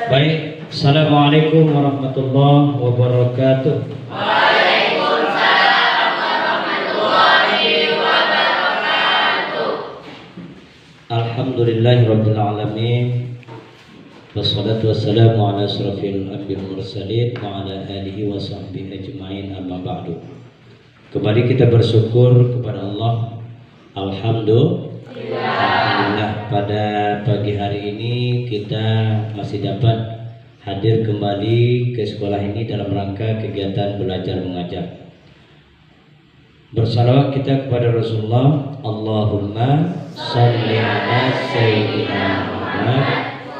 Baik, Assalamualaikum warahmatullahi wabarakatuh. Waalaikumsalam warahmatullahi wabarakatuh. Alhamdulillahirabbil alamin. Wassalatu wassalamu ala asyrafil anbiya'i wal mursalin wa ala alihi wa sahbihi ajmain, amma ba'du. Kembali kita bersyukur kepada Allah. Alhamdulillah, pada pagi hari ini kita masih dapat hadir kembali ke sekolah ini dalam rangka kegiatan belajar mengajar. Bersalawat kita kepada Rasulullah. Allahumma shalli ala sayyidina Muhammad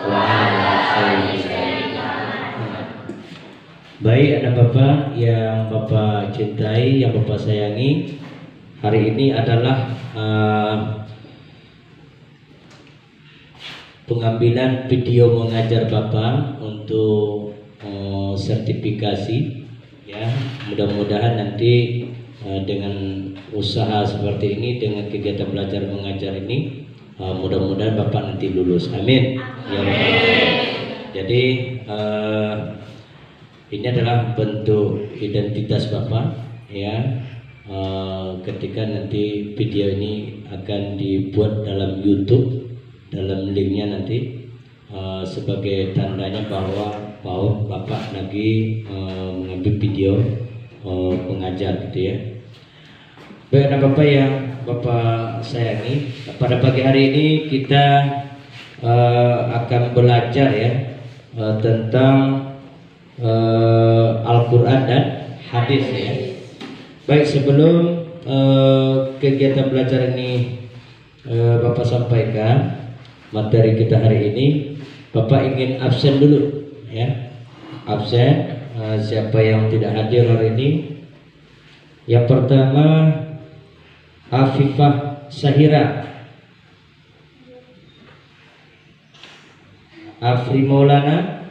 wa ala sayyidina Muhammad. Baik, ada Bapak yang Bapak cintai, yang Bapak sayangi. Hari ini adalah pengambilan video mengajar Bapak untuk sertifikasi, ya. Mudah-mudahan nanti dengan usaha seperti ini, dengan kegiatan belajar mengajar ini, mudah-mudahan Bapak nanti lulus. Amin. Ya Rabbal. Jadi ini adalah bentuk identitas Bapak, ya. Ketika nanti video ini akan dibuat dalam YouTube, dalam linknya nanti sebagai tandanya bahwa Bapak lagi mengambil video pengajar, gitu ya. Baik, anak Bapak yang Bapak sayangi, pada pagi hari ini kita akan belajar, ya, tentang Al-Quran dan hadis, ya. Baik, sebelum kegiatan belajar ini Bapak sampaikan materi kita hari ini, Bapak ingin absen dulu, ya. Absen, siapa yang tidak hadir hari ini? Yang pertama, Afifah Sahira, Afri Maulana,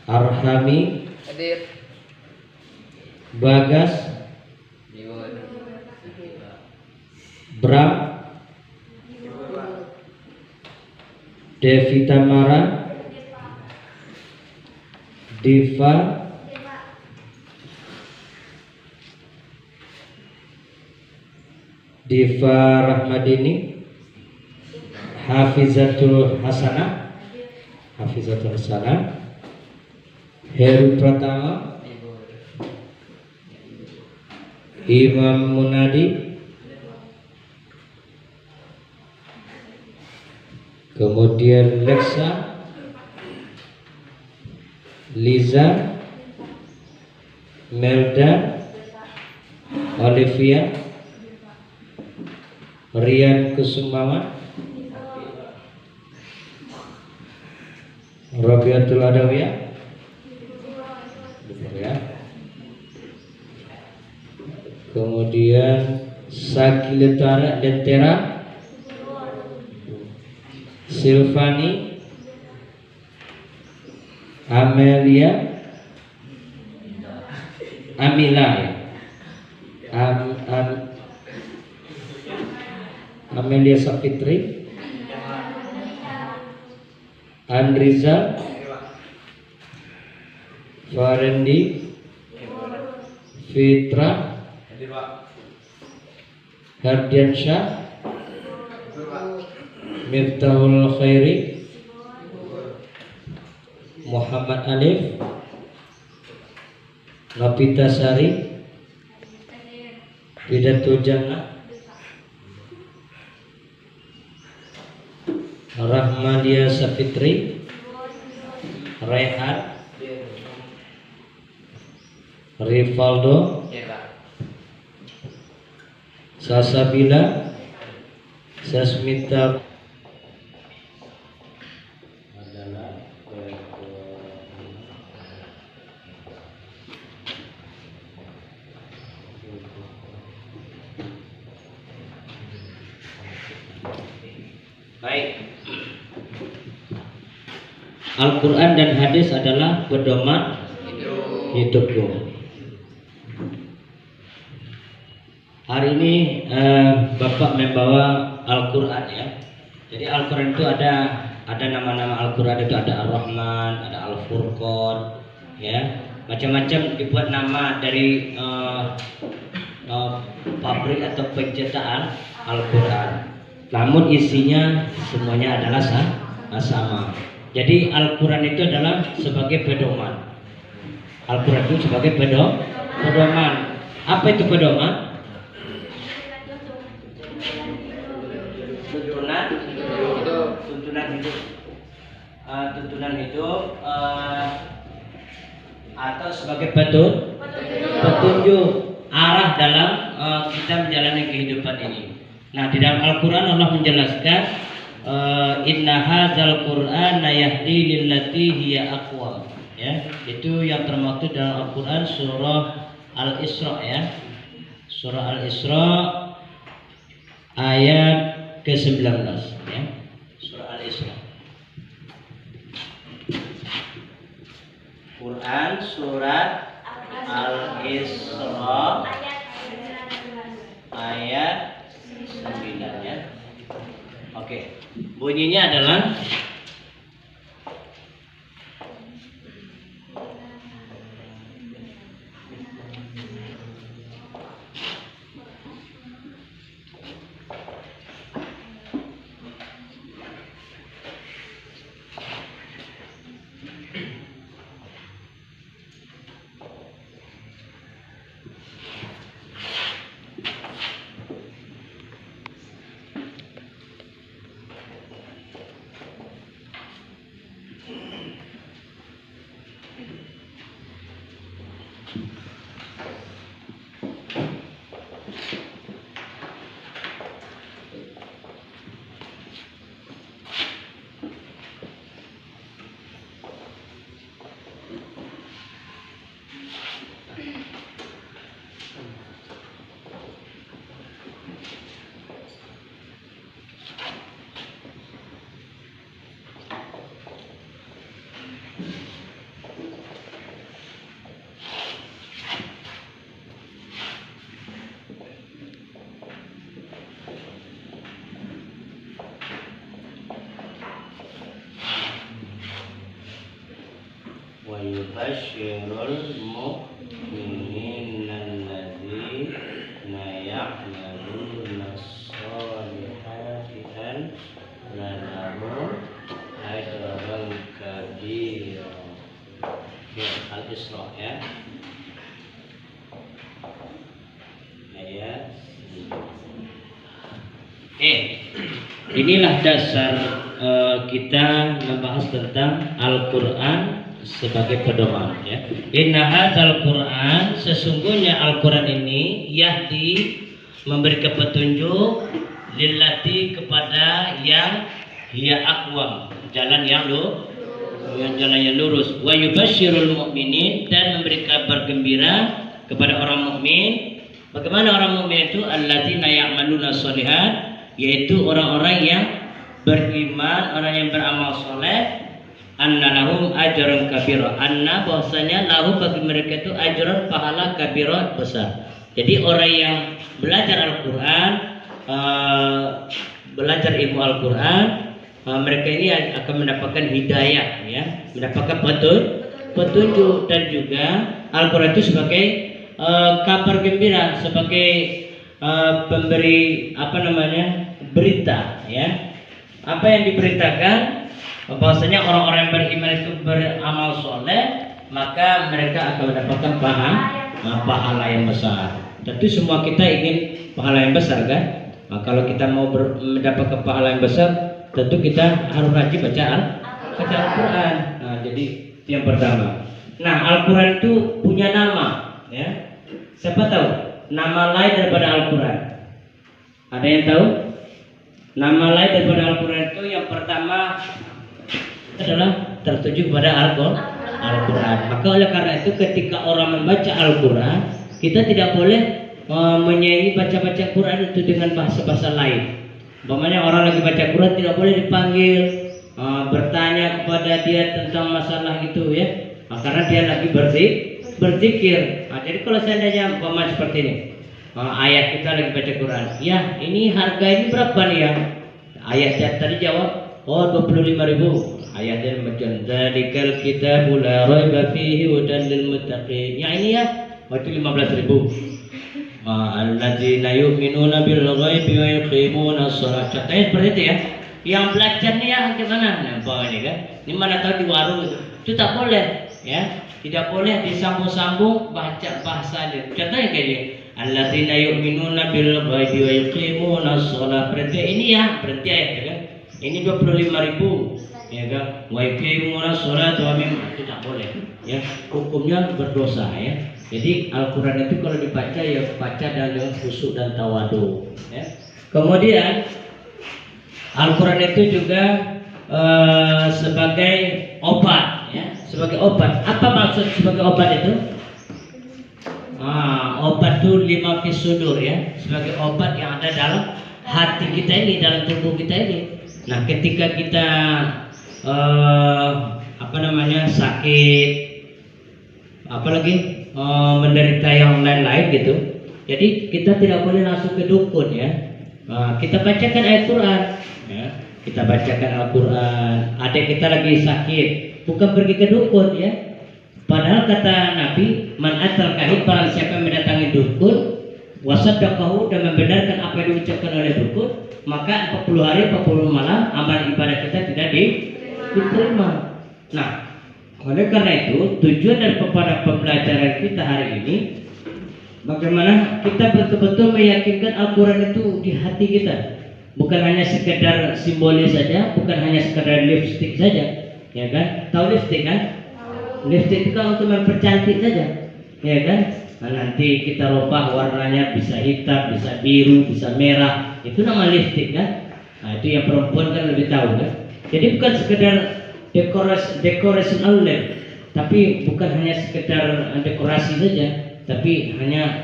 Arhami, Bagas, Bram, Devita Mara, Diva, Diva Rahmadini, Hafizatul Hasanah, Heru Pratama, Imam Munadi, kemudian Leksa, Liza, Melda, Olivia, Rian Kusumawan, Rabiatul Adawiyah, ya. Kemudian Sakiletara Dentera, Silvani, Amelia, Amila, Amelia Sapitri, Andriza, Farendi, Fitra, Hardiansyah, Miftahul Khairi, Muhammad Alif, Nopita Sari, Widatul Jannah, Rahmadia Sapitri, Rehan, Rivaldo, Sasabila, Sasmita, baik. Al-Quran dan hadis adalah pedoman hidupku. Hari ini Bapak membawa Al-Quran, ya. Jadi Al-Quran itu ada nama-nama Al-Quran itu ada Ar-Rahman, ada Al-Furqan, ya macam-macam dibuat nama dari pabrik atau pencetakan Al-Quran. Namun isinya semuanya adalah sama. Jadi Al-Quran itu adalah sebagai pedoman. Al-Quran itu sebagai pedoman. Apa itu pedoman? Tuntunan hidup atau sebagai petunjuk arah dalam kita menjalani kehidupan ini. Nah, di dalam Al-Quran Allah menjelaskan inna hadzal Qur'ana yahdi lillati hiya aqwam. Ya, itu yang termaktub dalam Al-Quran surah Al-Isra ya. Surah Al-Isra ayat ke-19 ya. Surah Al-Isra. Quran surat Al-Isra ayat 9 ya. Oke. Bunyinya adalah وَيُبَشِّرُ الْمُؤْمِنِينَ الَّذِينَ يَعْمَلُونَ الصَّالِحَاتِ أَنَّ لَهُمْ أَجْرًا كَبِيرًا. Al-Isra ya. Ayat. Inilah dasar kita membahas tentang Al-Quran sebagai pedoman ya. Inna hadzal Quran, sesungguhnya Al-Quran ini yahdi, memberi petunjuk, lillati, kepada yang hiya aqwam, jalan yang lurus, wa yubasyirul mu'minin, dan memberi kabar gembira kepada orang mukmin. Bagaimana orang mukmin itu? Alladzina ya'maluna sholihat, yaitu orang-orang yang beriman, orang yang beramal soleh. Anna lahum ajran kabira, anna, bahwasanya lahum, bagi mereka itu ajran, pahala, kabira, besar. Jadi orang yang belajar Al-Quran, belajar ilmu Al-Quran, mereka ini akan mendapatkan hidayah ya, mendapatkan petunjuk. Dan juga Al-Quran itu sebagai kabar gembira, sebagai pemberi berita ya. Apa yang diberitakan? Bahwasanya orang-orang yang beriman itu beramal soleh, maka mereka akan mendapatkan pahala yang besar. Tentu semua kita ingin pahala yang besar kan? Nah, kalau kita mau mendapatkan pahala yang besar, tentu kita harus rajin baca Al-Quran. Nah, jadi itu yang pertama. Nah, Al-Quran itu punya nama ya. Siapa tahu nama lain daripada Al-Quran? Ada yang tahu? Nama lain daripada Al-Quran itu yang pertama adalah tertuju kepada Al-Quran. Maka oleh karena itu ketika orang membaca Al-Quran, kita tidak boleh menyanyi baca-baca Quran itu dengan bahasa-bahasa lain. Umpamanya orang lagi baca Quran tidak boleh dipanggil bertanya kepada dia tentang masalah itu ya. Karena dia lagi berzikir. Jadi kalau seandainya umpamanya seperti ini, ayat kita lagi baca Quran, ya ini harga ini berapa nih ya? Ayat tadi jawab, oh 25.000. Ayatnya macam dzalikal kitabu la raiba fihi hudan lil muttaqin. Yang ini ya, waktu 15.000. Alladzina yu'minuna bil ghaibi wa yuqimuna shalah. Contohnya seperti itu ya. Yang belajarnya ya gimana? Nah, ini kan. Ini mana tahu di warung itu tak boleh ya. Tidak boleh disambung-sambung baca bahasa dia. Contohnya kayak gini. Alladzina yu'minuna bil ghaibi wa yuqimuna shalah. Berarti ini ya, berarti ayat ya kan. Ini 25.000 ya kan. Wa yuqimuna shalah wa mimma tidak boleh ya. Hukumnya berdosa ya. Jadi Al-Quran itu kalau dibaca ya baca dengan khusyuk dan tawadu ya. Kemudian Al-Quran itu juga sebagai obat ya, sebagai obat. Apa maksud sebagai obat itu? Obat itu lima fisudur ya, sebagai obat yang ada dalam hati kita ini, dalam tubuh kita ini. Nah, ketika kita sakit, apalagi menderita yang lain-lain gitu. Jadi kita tidak boleh langsung ke dukun ya. Kita bacakan ayat Quran ya. Kita bacakan Al-Quran. Adik kita lagi sakit, bukan pergi ke dukun ya. Padahal kata Nabi, man atal kahid, barang siapa yang mendatangi dukun, wasaddaqahu, dan membenarkan apa yang diucapkan oleh dukun, maka 40 hari 40 malam amal ibadah kita tidak diterima. Nah, oleh karena itu tujuan daripada pembelajaran kita hari ini, bagaimana kita betul-betul meyakinkan Al-Quran itu di hati kita. Bukan hanya sekedar simbolis saja, bukan hanya sekedar lipstick saja, ya kan? Tahu lipstick kan? Lipstick itu kan untuk mempercantik saja, ya kan? Nah, nanti kita rubah warnanya, bisa hitam, bisa biru, bisa merah. Itu nama lipstick kan? Nah, itu yang perempuan kan lebih tahu kan? Jadi bukan sekedar dekorasi outlet, tapi bukan hanya sekedar dekorasi saja, tapi hanya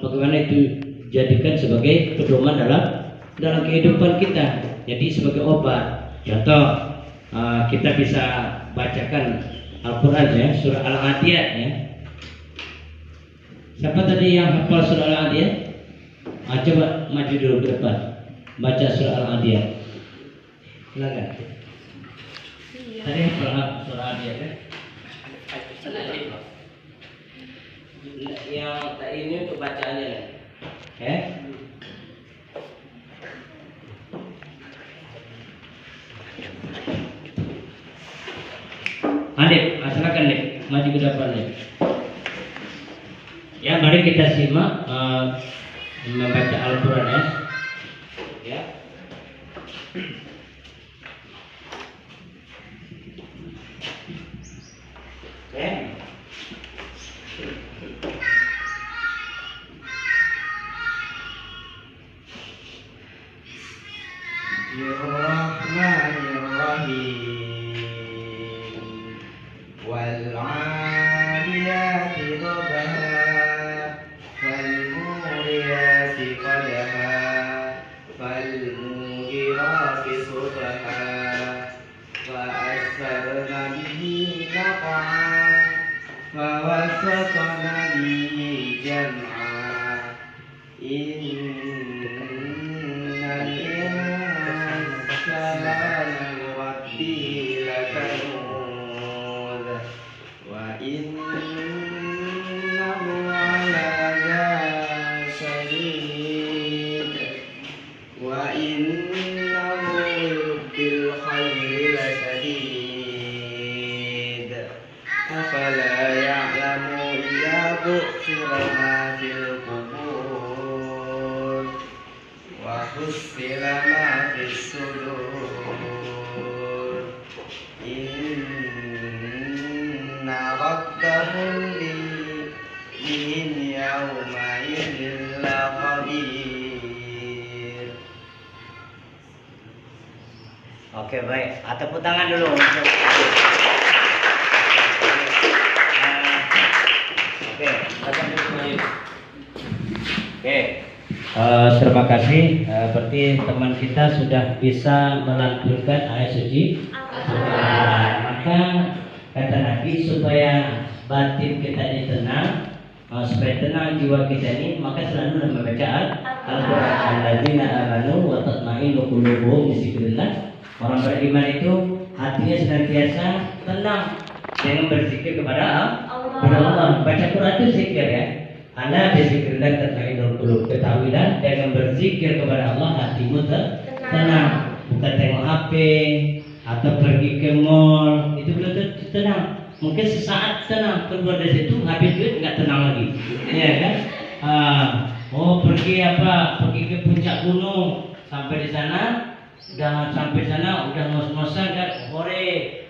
bagaimana itu jadikan sebagai pedoman dalam kehidupan kita. Jadi sebagai obat. Contoh, kita bisa bacakan Al-Quran ya, surah Al-Adiyat ya. Siapa tadi yang hafal surah Al-Adiyat? Coba maju dulu ke depan, baca surah Al-Adiyat. Silakan. Tadi surah Al-Adiyat kan? Yang ini untuk bacaannya ya. Adik, silakan Dik, maju ke depan Dik. Ya, mari kita simak membaca Al-Quran ya. Ya. Oke. Oke, baik. Tepuk tangan dulu. Oke. Terima kasih. Berarti teman kita sudah bisa melantunkan ayat suci. Maka kata Nabi, supaya batin kita ini tenang, supaya tenang jiwa kita ini, maka selalu membaca Al-Quran. Alladzina amanu wa tatma'innu tatma'innu qulubuhum bizikrillah. Orang beriman itu hatinya senantiasa tenang dengan berzikir kepada Allah. Baca Quran itu zikir ya. Ala bizikrillah tatma'innul qulub. Ketahuilah dengan berzikir kepada Allah hatimu tenang. Bukan tengok HP atau pergi ke mall, itu belum tentu tenang. Mungkin sesaat tenang, keluar dari situ habis duit nggak tenang lagi, ya kan? Pergi ke puncak gunung, sampai di sana, udah ngos-ngosan kan, sore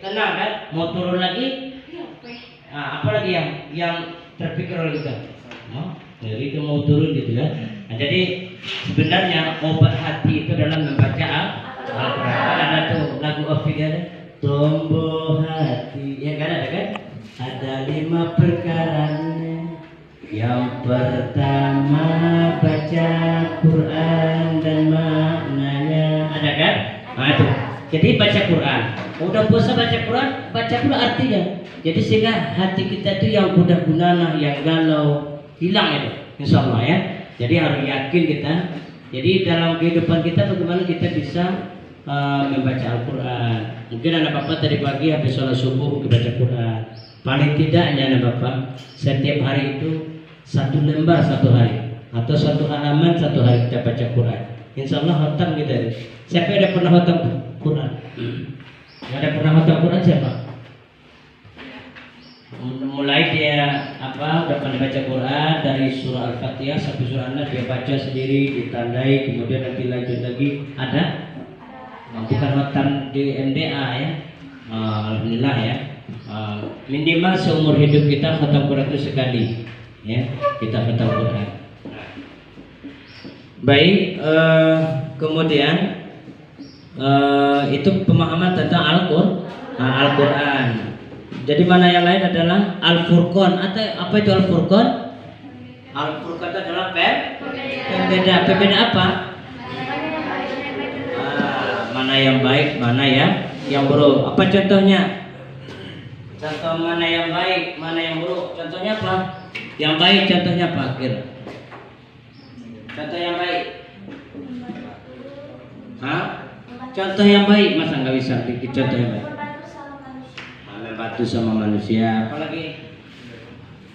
tenang kan, mau turun lagi, apa lagi yang terpikir oleh kita? Jadi itu mau turun gitu ya. Nah, jadi sebenarnya obat hati itu dalam membaca Al-Quran. Ada tuh lagu Ovid ada tumbuh hati, ya kan ada kan? Ada 5 perkaranya. Yang pertama baca Quran dan maknanya, ada kan? Nah itu. Jadi baca Quran. Udah puasa baca Quran, baca pula artinya. Jadi sehingga hati kita itu yang mudah gunana, yang galau hilang itu, insya Allah ya. Jadi harus yakin kita. Jadi dalam kehidupan kita bagaimana kita bisa membaca Al-Quran. Mungkin anak bapak tadi pagi habis sholat subuh baca Quran. Paling tidaknya anak bapak setiap hari itu 1 lembar 1 hari atau 1 halaman 1 hari kita baca Quran. Insya Allah khatam kita. Siapa yang ada pernah khatam Quran? Yang ada pernah khatam Quran siapa? Mulai dia udah pandai baca Quran dari surah Al-Fatihah sampai surah An-Nas dia baca sendiri, ditandai, kemudian nanti lanjut lagi. Ada? Bukan khatam di MDA ya. Alhamdulillah ya. Minimal seumur hidup kita khatam Quran itu sekali ya, kita khatam Quran. Baik, kemudian itu pemahaman tentang Al-Quran. Jadi mana yang lain adalah Al-Furqan. Atau apa itu Al-Furqan? Al-Furqan itu adalah pembeda apa? Mana yang baik, mana yang buruk. Apa contohnya? Contoh mana yang baik, mana yang buruk. Contohnya apa? Yang baik contohnya apa? Contoh yang baik. Contoh yang baik masa nggak bisa bikin contoh yang baik? Membantu sama manusia. Apalagi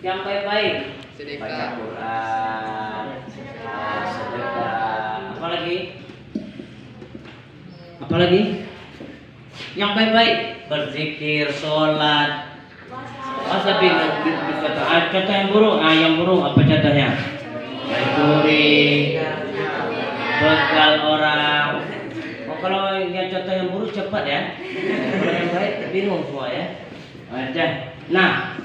yang baik-baik? Baca Quran, sedekah. Apalagi? Yang baik-baik? Berzikir, sholat. Masa bingung dikata contoh yang buruk? Yang buruk apa contohnya? Mencuri, begal orang. Kalau yang contoh yang buruk cepat ya. Kalau yang baik bingung semua ya. Nah,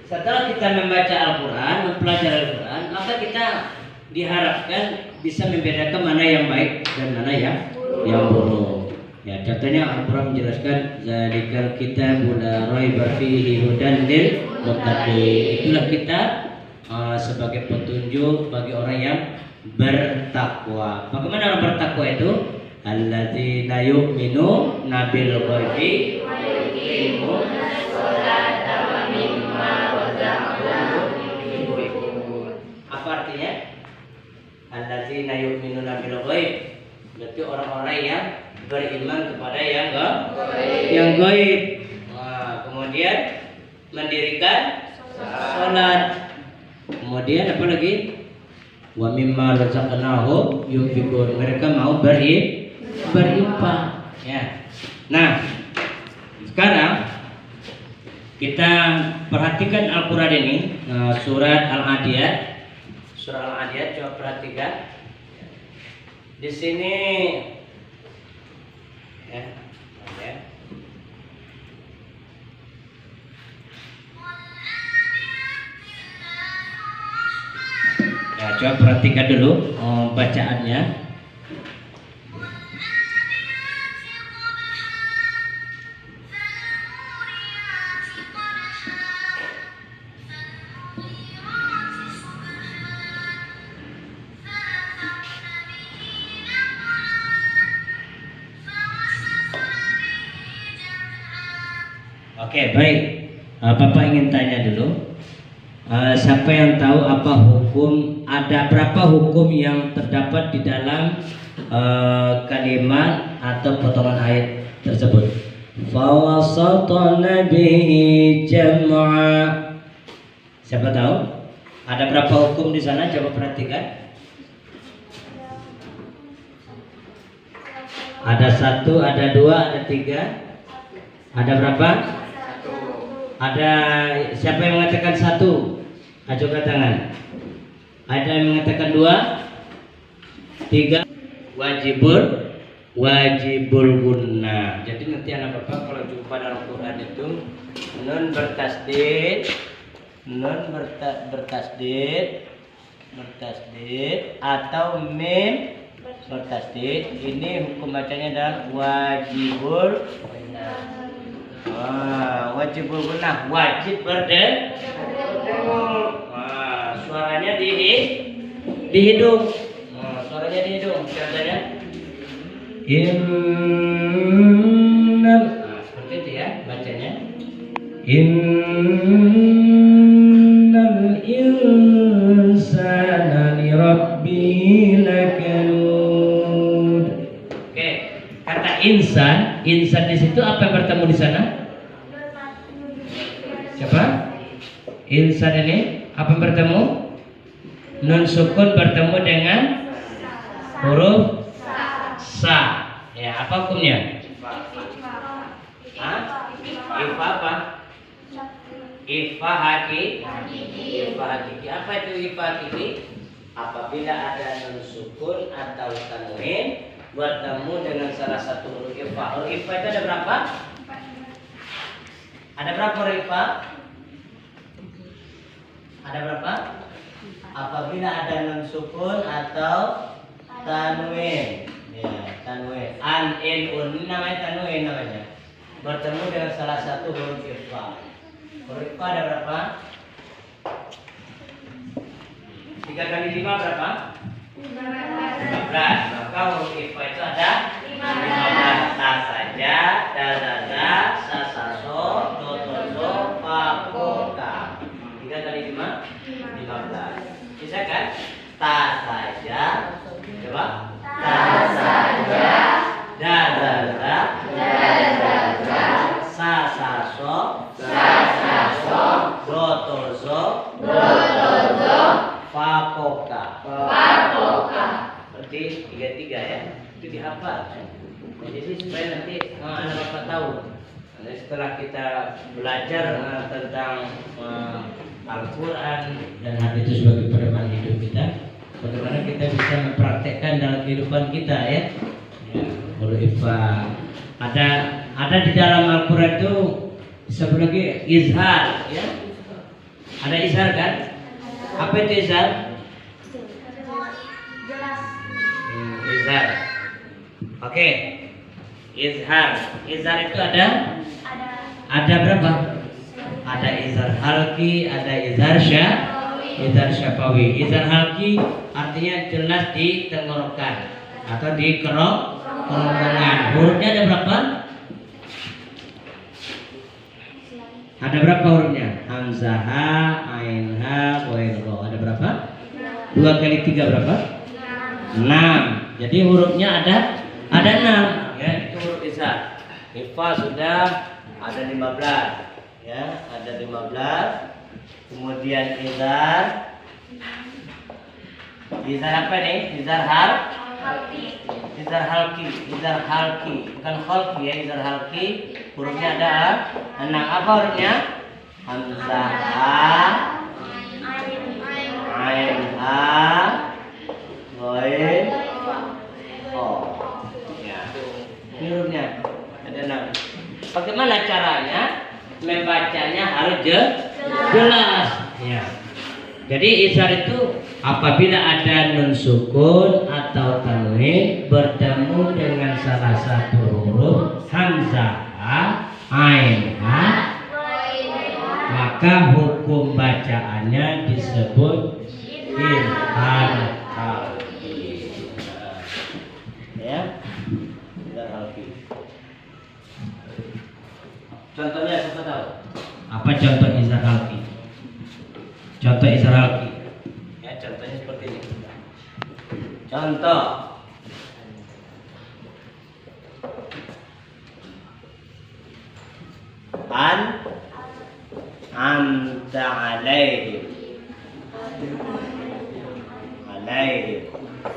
setelah kita membaca Al-Quran, mempelajari Al-Quran, maka kita diharapkan bisa membedakan mana yang baik dan mana yang buruk. Ya, contohnya Al-Quran menjelaskan zalikal kitabul la raiba fihi hudan lil muttaqin. Itulah kita sebagai petunjuk bagi orang yang bertakwa. Bagaimana orang bertakwa itu? Alladzina yu'minuna bil ghaibi wa yuqimuna sholata wa mimma razaqnahum yunfiqun. Apa artinya? Alladzina yu'minuna bil ghaib. Berarti orang-orang yang beriman kepada yang gaib. Kemudian mendirikan salat. Kemudian apa lagi? Wa mimma razaqnahum yunfiqun. Mereka mau berinfak ya. Nah, sekarang kita perhatikan Al-Quran ini, surat Al-Adiyat. Surah Al-Adiyat, coba perhatikan. Di sini ya. Ya, coba perhatikan dulu bacaannya. Oke, baik. Bapak ingin tanya dulu. Siapa yang tahu apa hukum? Ada berapa hukum yang terdapat di dalam kalimat atau potongan ayat tersebut. Fawasatna bihi jam'a. Siapa tahu? Ada berapa hukum di sana? Coba perhatikan. Ada 1, ada 2, ada 3. Ada berapa? Ada siapa yang mengatakan 1? Ajukan tangan. Ada yang mengatakan 2, 3. Wajibul gunnah. Jadi nanti anak bapak kalau jumpa dalam Quran itu nun bertasdid, bertasdid atau mim bertasdid. Ini hukum bacanya adalah wajibul gunnah. Wajibul gunnah, wajib berdengkur. Suaranya di hidung. Suaranya di hidung. Contohnya innal, seperti itu ya bacanya. Innal insana li rabbihi lakanud. Oke, kata insan di situ apa yang bertemu di sana? Siapa? Insan ini apa yang bertemu? Nun sukun bertemu dengan huruf sa. Ya, apa hukumnya? Ifa apa? Ifa hakiki. Apa itu ifa hakiki? Apabila ada nun sukun atau tanwin bertemu dengan salah satu huruf ifa. Huruf ifa itu ada berapa? Ada berapa huruf ifa? Ada berapa? Apabila ada nun sukun atau tanwin. Ya, tanwin. An, in, un, namanya tanwin namanya. Bertemu dengan salah satu huruf ifa. Huruf ifa ada berapa? 3 kali 5 berapa? 15. Maka huruf ifa itu ada 15. Ta saja, da da, sa sa so, do do so, fa ko ka. 3 kali 5 15. Bisa kan? Ta saja. Coba. Ta saja. Da da da. Sa sa so. Do do so. Fa ko ka. Berarti 3 ya. Itu dihafal. Jadi supaya nanti anak bapak tahu. Nanti setelah kita belajar tentang Al-Quran dan hadis itu sebagai pedoman hidup kita, bagaimana kita bisa mempraktekkan dalam kehidupan kita ya. Huruf ifa ada di dalam Al-Quran itu disebut lagi izhar ya. Ada izhar kan? Apa itu izhar? Izhar. Oke. Izhar itu ada berapa? Ada izhar halki, ada izhar syafawi. Izhar halki artinya jelas di tenggorokan atau di kerongkongan. Hurufnya ada berapa? Ada berapa hurufnya? Hamzah, ha, ain, ha, ghain, ro. Ada berapa? 2 kali 3 berapa? 6. Jadi hurufnya ada 6. Ya, itu huruf izhar. Ifa sudah ada 15. Ya, ada 15. Kemudian izhar apa nih? Izhar halki, bukan khalqi ya, izhar halki. Hurufnya ada 6. Apa hurufnya? Hamzah, ain, ghain, ro. Ya, ini hurufnya ada 6. Bagaimana caranya? Membacanya harus jelas. Ya. Jadi izhar itu apabila ada nun sukun atau tanwin bertemu dengan salah satu huruf hamzah, ain, maka hukum bacaannya disebut izhar halki. Ya, izhar halki. Contohnya siapa tahu? Apa contoh izhar halki? Contoh izhar halki. Ya, contohnya seperti ini. Contoh an'amta alaihim. Alaihim.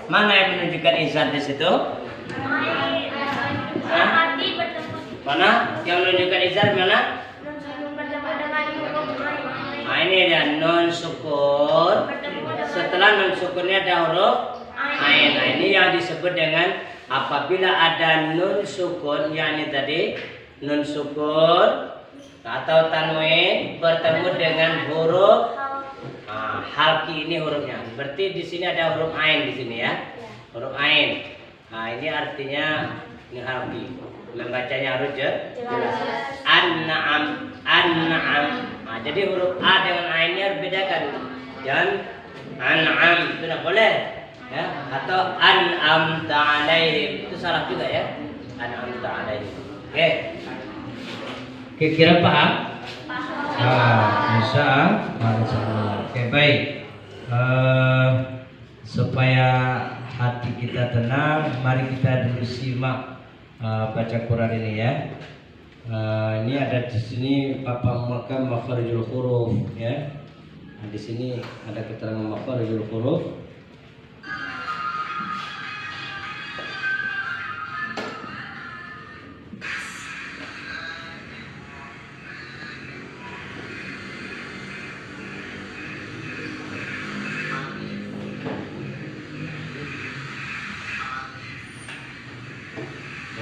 Mana yang menunjukkan izhar di situ? Hati bertemu. Mana yang menunjukkan izhar mana? Bertemu dengan huruf Nah, ini ada nun sukun. Setelah nun sukunnya ada huruf ain. Nah, ini yang disebut dengan apabila ada nun sukun, yakni tadi nun sukun atau tanwin bertemu dengan huruf halki, ini hurufnya. Berarti di sini ada huruf ain di sini ya. Huruf ain. Nah, ini artinya ini halki. Membacanya harus jelas. An-na'am, an-na'am. Nah, jadi huruf a dengan ainnya bedakan. Jangan an'am, itu tidak boleh. Ya, atau an'amta alaihim, itu salah juga ya. An'amta alaihim. Oke. Kira-kira paham? Bisa. Oke, baik. Supaya hati kita tenang, mari kita dulu simak baca Quran ini ya. Ini ada di sini Bapak Muhammad makharijul huruf ya. Nah, di sini ada keterangan makharijul huruf.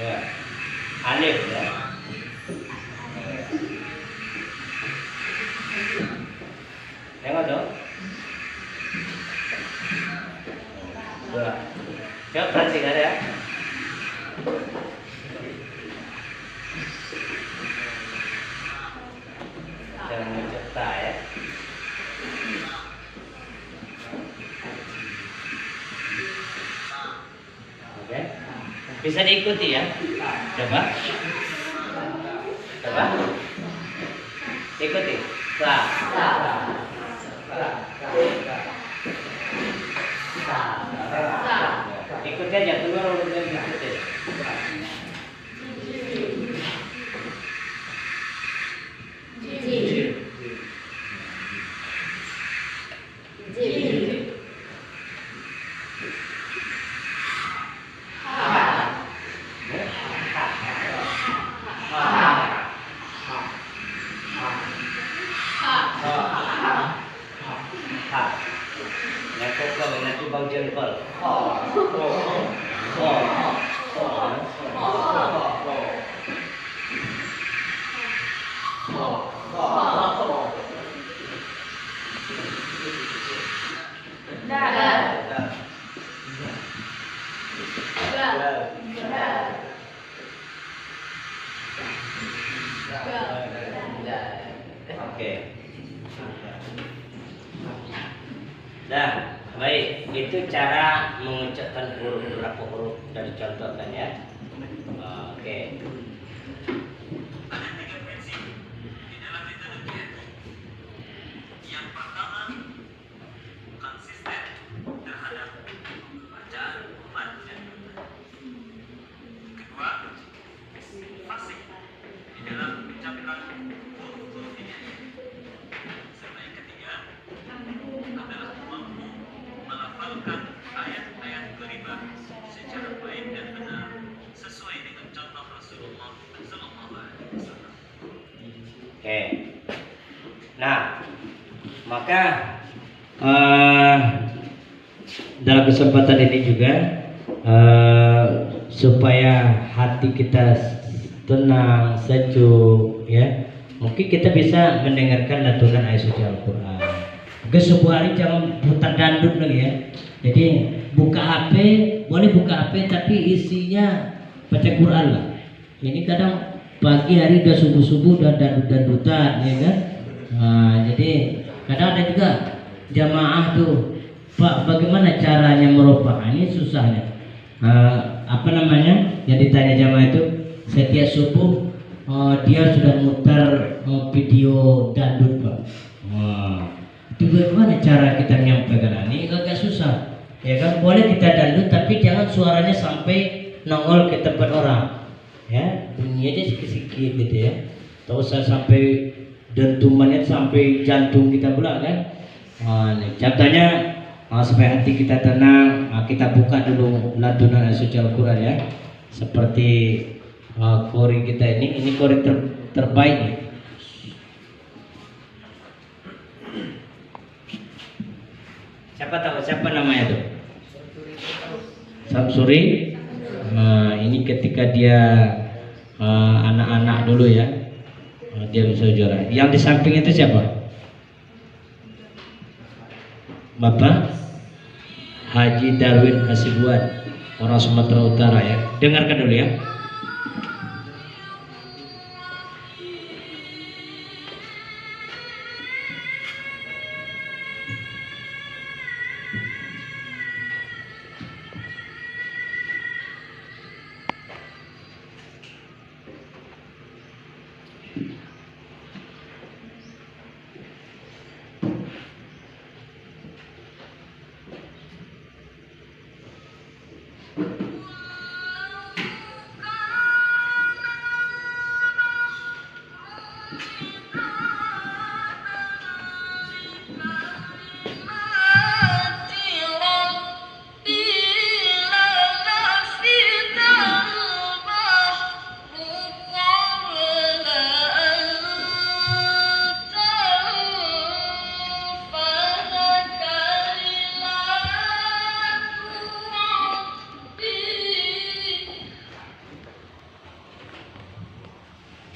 Ya, alif ya. Tengok dong. Dua. Coba perhatikan ya. Jangan mencetak ya. Oke. Bisa diikuti ya. Coba. Coba. Ikuti. Ikuti aja, keluar urutnya ikuti. Nanti bau jengkol. Oke. Nah, baik, itu cara mengucapkan huruf, berapa huruf dari contohkan ya. Oke. Yang pertama, konsisten terhadap bacaan baca. Kedua, fasih di dalam mengucapkan huruf-huruf ini. Serta yang ketiga adalah mampu melafalkan ayat-ayat karimah secara baik dan benar sesuai dengan contoh Rasulullah Sallallahu Alaihi Wasallam. Oke. Nah, maka dalam kesempatan ini juga supaya hati kita tenang, sejuk ya. Mungkin kita bisa mendengarkan lantunan ayat suci Al-Qur'an. Ke sebuah hari jangan putar dandut lagi ya. Jadi buka HP, boleh buka HP tapi isinya baca Quran lah. Ini kadang pagi hari udah subuh-subuh udah dandut-dandutan ya kan. Nah, jadi kadang ada juga jamaah tuh, Pak, bagaimana caranya merubah? Ini susahnya. Apa namanya? Yang ditanya jamaah itu setiap subuh dia sudah mutar video dandut, Pak. Itu bagaimana cara kita menyampaikan? Ini agak susah. Ya kan, boleh kita dandut tapi jangan suaranya sampai nongol ke tempat orang. Ya, bunyi aja sedikit gitu ya. Tak usah sampai dentumannya sampai jantung kita pula kan. Nih, contohnya supaya hati kita tenang, kita buka dulu lantunan suci Al-Quran ya. Seperti kori kita ini kori terbaik nih. Siapa tahu siapa namanya tuh? Samsuri. Nah, ini ketika dia anak-anak dulu ya, dia bisa juara. Yang di samping itu siapa? Bapak Haji Darwin Hasibuan, orang Sumatera Utara ya. Dengarkan dulu ya.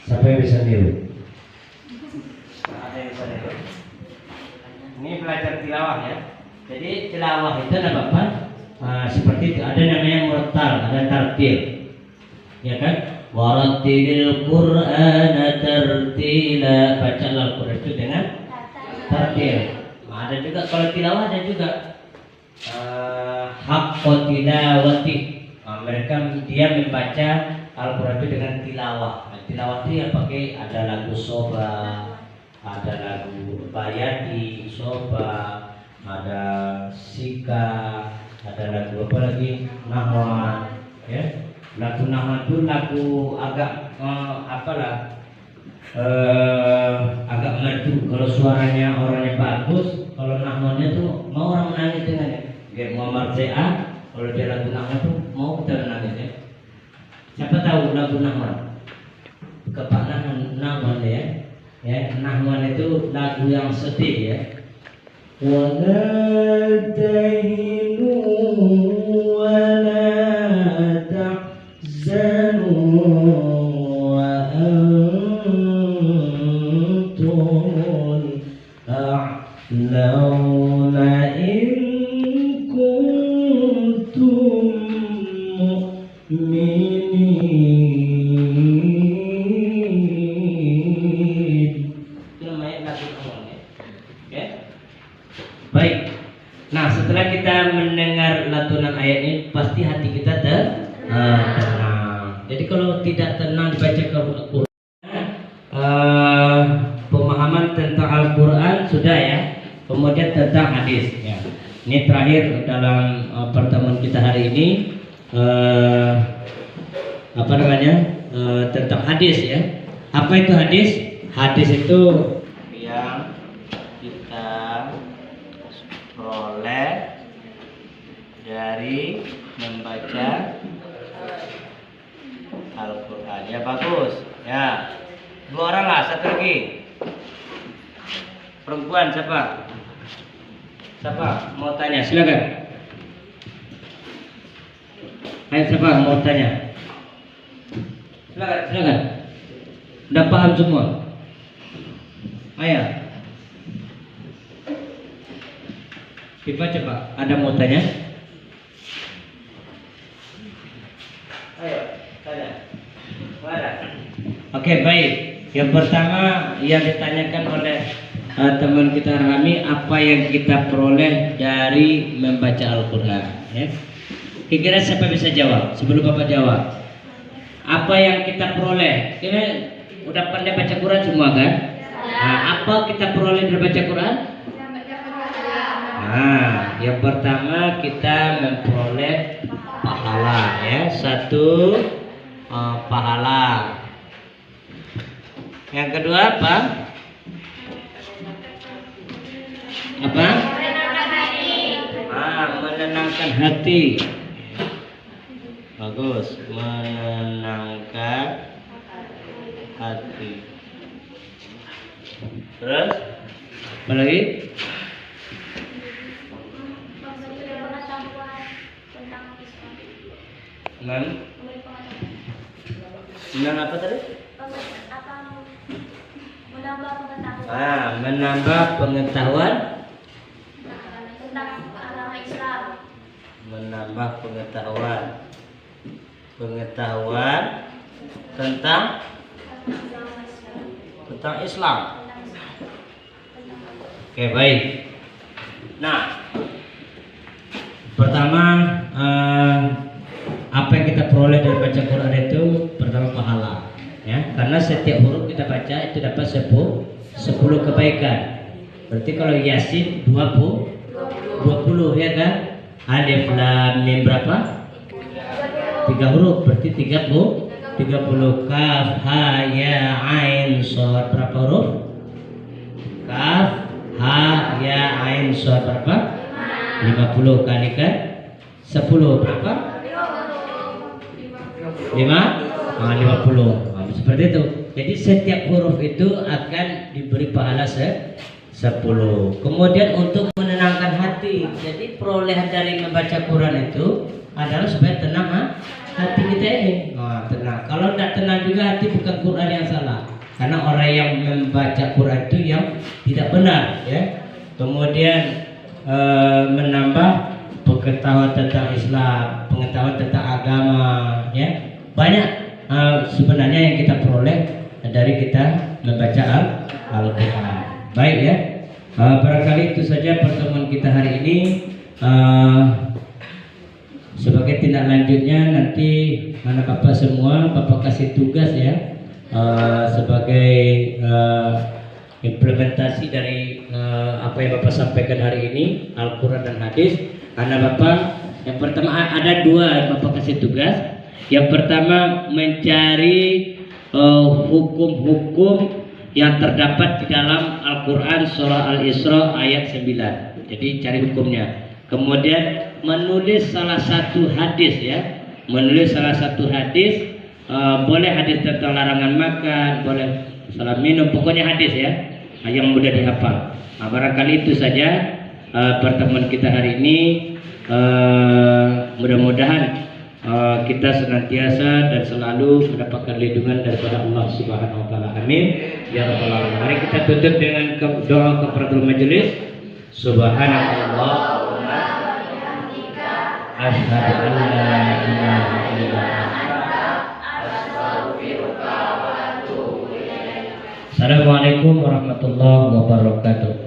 Siapa yang bisa niru? Ada yang bisa niru? Ini belajar tilawah ya. Jadi tilawah itu ada Bapak seperti itu. Ada namanya murattal, ada tartil, ya kan? Warattilil Qur'ana tartila. Baca Al-Quran itu dengan tartil. Ada juga kalau tilawah ada juga haqqa tilawati. Mereka dia membaca Al-Quran itu dengan tilawah. Tilawah itu yang pakai ada lagu soba, ada lagu bayati, soba, ada sika, ada lagu apa lagi, nahwan, ya. Lagu nahwan itu lagu agak agak merdu. Kalau suaranya orangnya bagus, kalau nahwannya tuh mau orang menangis dengannya. Kayak Muhammad Z.A. kalau dia lagu nahwan tuh mau kita menangis ya. Siapa tahu lagu nahwan? Kepanan nahwan ya, nahwan itu lagu yang sedih ya. Wa la tahinu wa la tahzanu wa antumul a'launa in kuntum mu'minin. Baik. Nah, setelah kita mendengar lantunan ayat ini, pasti hati kita tenang. Jadi kalau tidak tenang dibaca Al-Quran, pemahaman tentang Al-Quran sudah ya. Kemudian tentang hadis. Ya. Ini terakhir dalam pertemuan kita hari ini, tentang hadis ya. Apa itu hadis? Hadis itu yang kita peroleh dari membaca Al-Quran. Ya bagus. Ya. 2 orang lah, satu lagi. Perempuan siapa? Siapa mau tanya? Silakan. Ayo siapa mau tanya? Silakan. Udah paham semua? Ayo. Dibaca Pak. Ada mau tanya? Ayo, tanya. Mana? Oke, baik. Yang pertama yang ditanyakan oleh teman kita Rahmi, apa yang kita peroleh dari membaca Al-Quran ya? Kira-kira siapa bisa jawab? Sebelum Bapak jawab, apa yang kita peroleh? Kira udah pandai baca Quran semua kan? Nah, apa kita peroleh dari baca Quran? Nah, yang pertama kita memperoleh pahala ya. 1 pahala. Yang kedua apa? Apa? Menenangkan hati. Menenangkan hati. Bagus. Menenangkan hati. Terus? Apa lagi? Memberi pengetahuan tentang Islam. Memberi pengetahuan. Apa tadi? Menambah pengetahuan Menambah pengetahuan. tentang agama Islam. Menambah pengetahuan tentang Islam. Oke, baik. Nah, pertama apa yang kita peroleh dari baca Quran itu pertama pahala, ya. Karena setiap huruf kita baca itu dapat 10 kebaikan. Berarti kalau Yasin 20 ya kan? Alif Lam Mim berapa? 3 huruf, berarti 30. Kaf Ha Ya Ain Shad berapa huruf? Kaf Ha Ya Ain Shad berapa? 50 kalikan 10 berapa? 50. Seperti itu. Jadi setiap huruf itu akan diberi pahala 10. Kemudian untuk menenangkan hati. Jadi perolehan dari membaca Quran itu adalah supaya tenang hati kita ini. Tenang. Kalau tidak tenang juga hati, bukan Quran yang salah. Karena orang yang membaca Quran itu yang tidak benar, ya. Kemudian menambah pengetahuan tentang Islam, pengetahuan tentang agama, ya. Banyak sebenarnya yang kita peroleh dari kita membaca Al-Quran. Baik, ya. Barangkali itu saja pertemuan kita hari ini. Sebagai tindak lanjutnya nanti anak bapak semua bapak kasih tugas, ya, sebagai implementasi dari apa yang bapak sampaikan hari ini, Al-Quran dan hadis. Anak bapak yang pertama ada 2 bapak kasih tugas. Yang pertama mencari hukum-hukum yang terdapat di dalam Al-Quran surah Al-Isra ayat 9. Jadi cari hukumnya. Kemudian menulis salah satu hadis, ya. Menulis salah satu hadis, boleh hadis tentang larangan makan, boleh salah minum, pokoknya hadis, ya, yang mudah dihafal. Barangkali itu saja pertemuan kita hari ini. Mudah-mudahan kita senantiasa dan selalu mendapatkan lindungan daripada Allah Subhanahu wa taala. Amin ya rabbal alamin. Mari kita tutup dengan doa kafaratul majelis. Subhanallahumma asyhadu an la ilaha illa anta astaghfiruka wa atubu ilaik. Assalamualaikum warahmatullahi wabarakatuh.